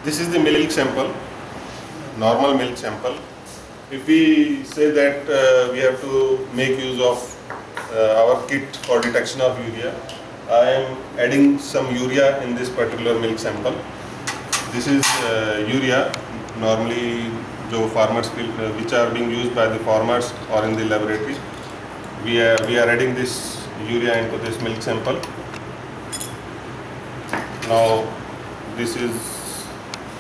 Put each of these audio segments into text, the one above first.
This is the milk sample, normal milk sample. If we say that we have to make use of our kit for detection of urea, I am adding some urea in this particular milk sample. This is urea, normally जो farmers which are being used by the farmers or in the laboratory. We are adding this urea into this milk sample. Now this is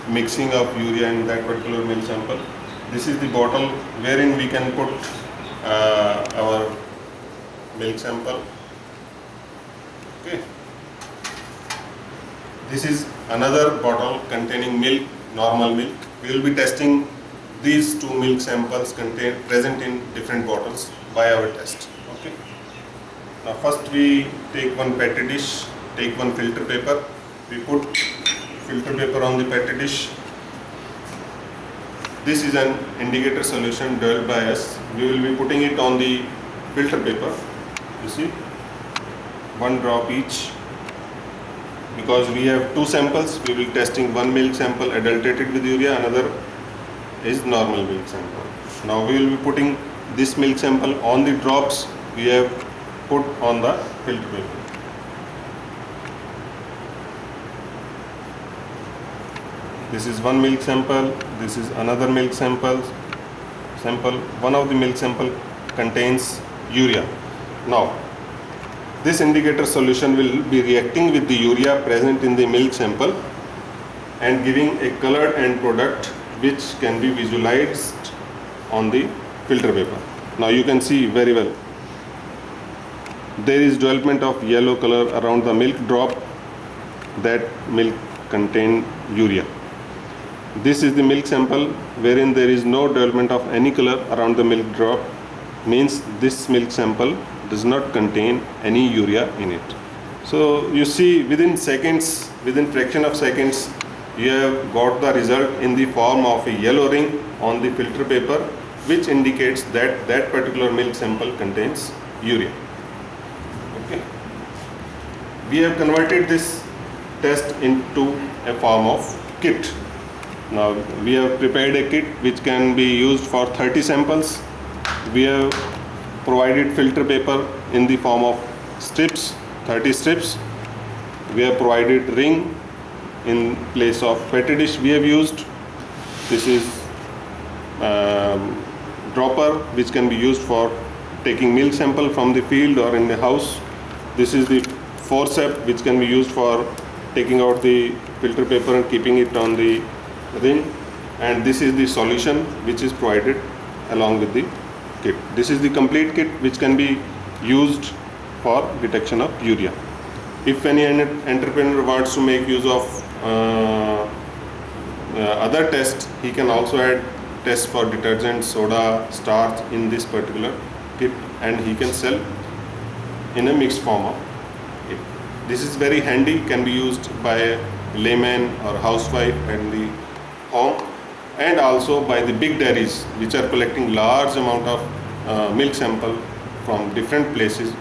mixing of urea in that particular milk sample. This is the bottle wherein we can put our milk sample. Okay. This is another bottle containing milk, normal milk. We will be testing these two milk samples present in different bottles by our test. Okay. Now first we take one petri dish, take one filter paper. We put filter paper on the petri dish. This is an indicator solution developed by us. We will be putting it on the filter paper. You see, one drop each. Because we have two samples, we will be testing one milk sample adulterated with urea, another is normal milk sample. Now we will be putting this milk sample on the drops we have put on the filter paper. This is one milk sample, this is another milk sample. One of the milk sample contains urea. Now, this indicator solution will be reacting with the urea present in the milk sample and giving a colored end product which can be visualized on the filter paper. Now you can see very well. There is development of yellow color around the milk drop. That milk contain urea. This is the milk sample wherein there is no development of any color around the milk drop, means this milk sample does not contain any urea in it. So you see, within seconds, within fraction of seconds, you have got the result in the form of a yellow ring on the filter paper, which indicates that that particular milk sample contains urea. Okay. We have converted this test into a form of kit. Now we have prepared a kit which can be used for 30 samples. We have provided filter paper in the form of strips, 30 strips. We have provided ring in place of petri dish we have used. This is dropper which can be used for taking milk sample from the field or in the house. This is the forceps which can be used for taking out the filter paper and keeping it on the ring, and this is the solution which is provided along with the kit. This is the complete kit which can be used for detection of urea. If any entrepreneur wants to make use of other tests, he can also add tests for detergent, soda, starch in this particular kit, and he can sell in a mixed form of it. This is very handy, can be used by a layman or housewife and the home, and also by the big dairies which are collecting large amount of milk sample from different places,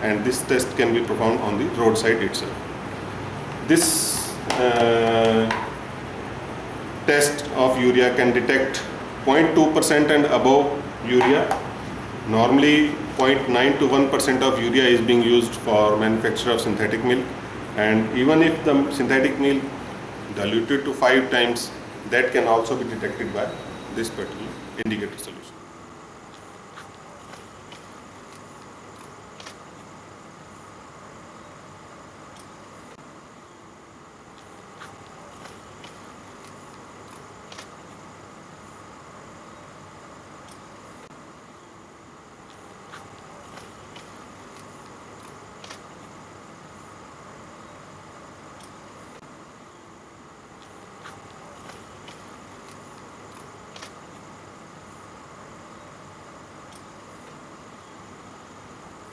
and this test can be performed on the roadside itself. This test of urea can detect 0.2% and above urea. Normally 0.9 to 1% of urea is being used for manufacture of synthetic milk, and even if the synthetic milk diluted to 5 times, that can also be detected by this particular indicator solution.